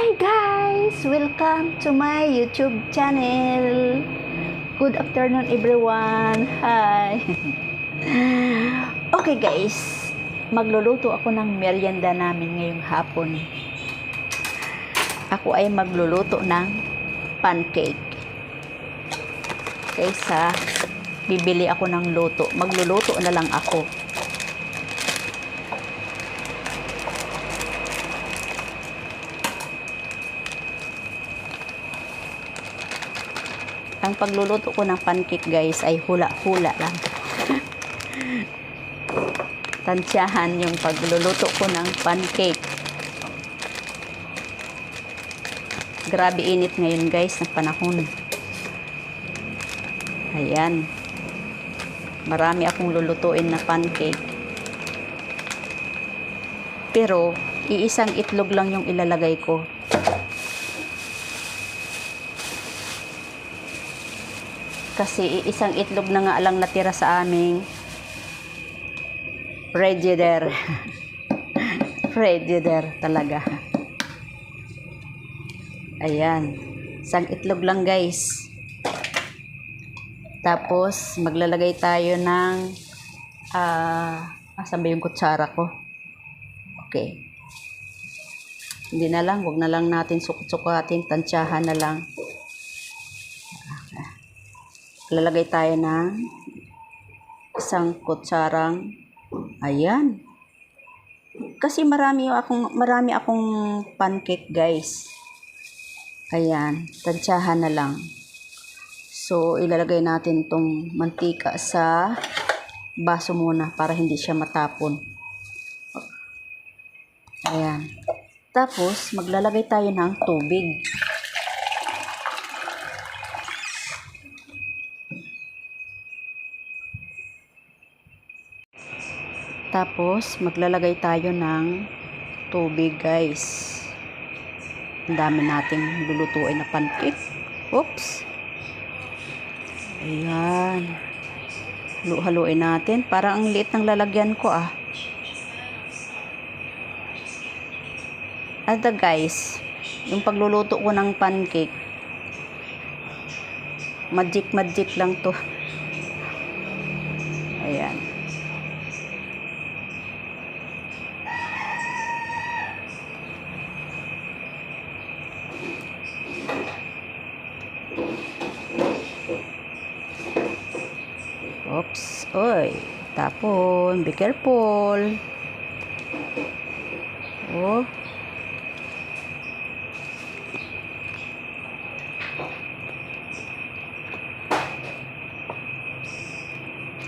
Hi guys! Welcome to my YouTube channel. Good afternoon everyone. Hi. Okay guys, magluluto ako ng merienda namin ngayong hapon. Ako ay magluluto ng pancake. Kaysa bibili ako ng luto, magluluto na lang ako. Ang pagluluto ko ng pancake guys ay hula-hula lang. Tansyahan yung pagluluto ko ng pancake. Grabe init ngayon guys ng panahon. Ayan. Marami akong lulutuin na pancake. Pero iisang itlog lang yung ilalagay ko. Kasi isang itlog na nga lang natira sa aming frigidaire. Frigidaire talaga. Ayan. Isang itlog lang guys. Tapos maglalagay tayo ng asan ba yung kutsara ko? Okay. Hindi na lang, wag na lang natin sukot-sukatin, tansyahan na lang. Lalagay tayo ng isang kutsarang ayan. Kasi marami akong pancake guys. Ayan, tansyahan na lang. So ilalagay natin tong mantika sa baso muna para hindi siya matapon. Ayan. Tapos maglalagay tayo ng tubig. Tapos, maglalagay tayo ng tubig, guys. Ang dami nating lulutuin na pancake. Oops. Ayan. Haluin natin. Parang ang liit ng lalagyan ko, ah. At guys, yung pagluluto ko ng pancake, magic lang to. Ayan. Oops. Oy. Tapon. Be careful. Oh.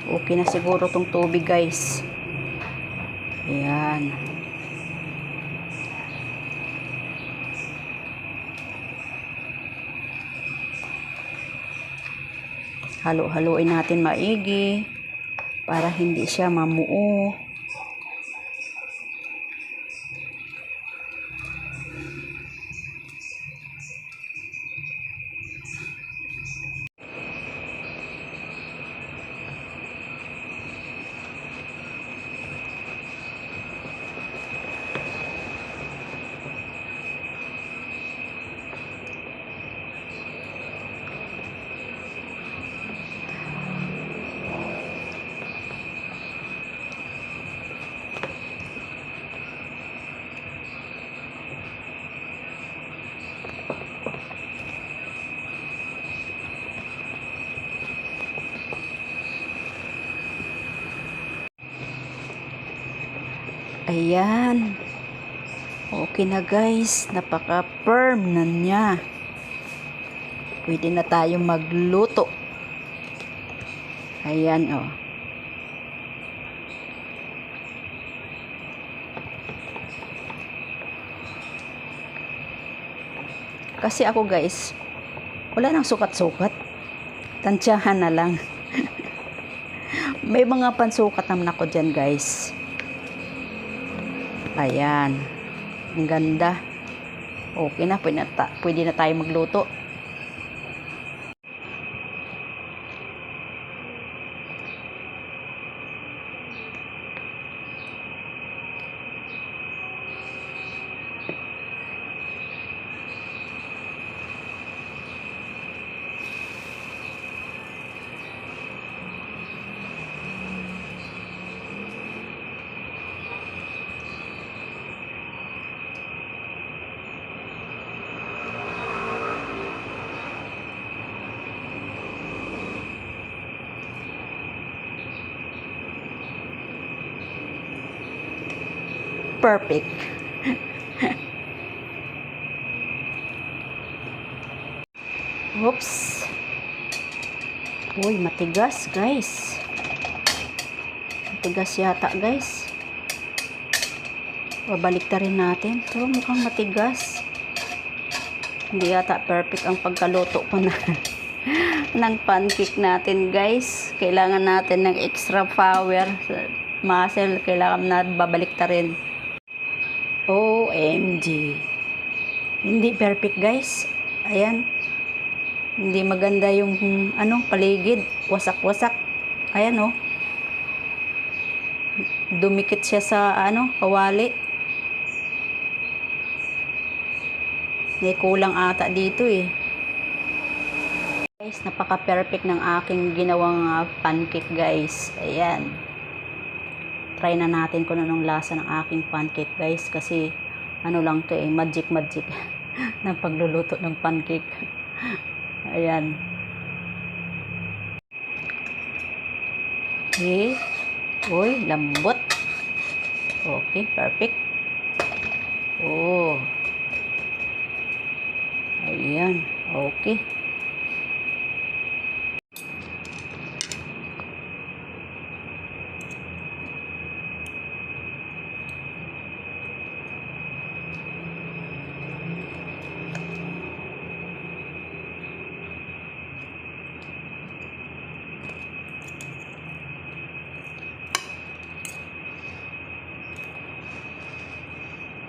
Okay na siguro tong tubig guys. Ayan. Halo-haloin natin maigi para hindi siya mamuo. Ayan. Okay na guys. Napaka-firm na niya. Pwede na tayong magluto. Ayan oh. Kasi ako guys, wala nang sukat-sukat. Tansyahan na lang. May mga pansukat naman ako dyan guys. Ayan. Ang ganda. Okay na. Pwede na tayo magluto. perfect. Oops. Uy, matigas guys. Matigas yata guys. Babalik na rin natin. Pero mukhang matigas. Hindi yata perfect ang pagkaluto ko na ng pancake natin guys. Kailangan natin ng extra power. Muscle, kailangan na babalik na rin. OMG. Hindi perfect guys. Ayan. Hindi maganda yung paligid. Wasak-wasak. Ayan oh. Dumikit siya sa kawali. May kulang ata dito eh. Guys, napaka-perfect ng aking ginawang pancake guys. Ayan. Try na natin kung anong lasa ng aking pancake guys. Kasi lang to eh. Magic ng pagluluto ng pancake. Ayan. Okay. Uy, lambot. Okay, perfect. Oh. Ayan. Okay.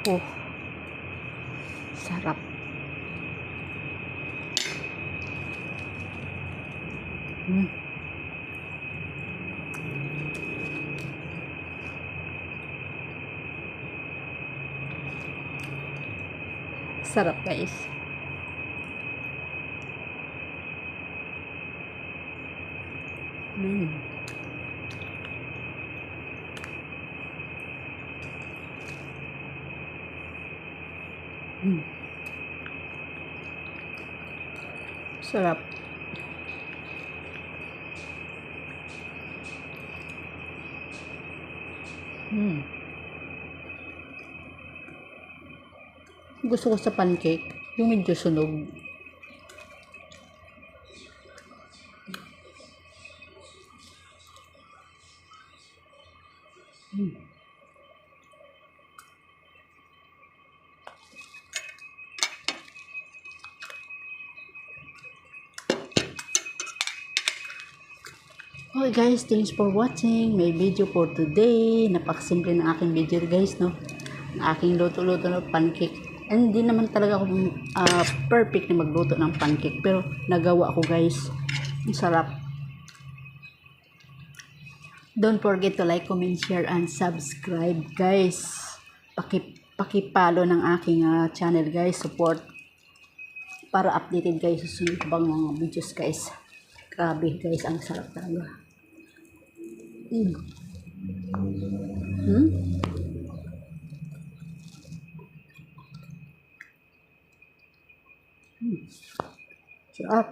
Oh. Sarap. Sarap guys. Sarap. Gusto ko sa pancake, yung medyo sunog. Okay guys, thanks for watching my video for today. Napakasimple ng aking video guys, no? Ang aking luto-luto ng pancake. And hindi naman talaga ako perfect na magluto ng pancake, pero nagawa ko guys. Ang sarap. Don't forget to like, comment, share, and subscribe guys. Paki-follow ng aking channel guys. Support para updated guys sa sunod bang mga videos guys. Grabe guys, ang sarap talaga. Sarap.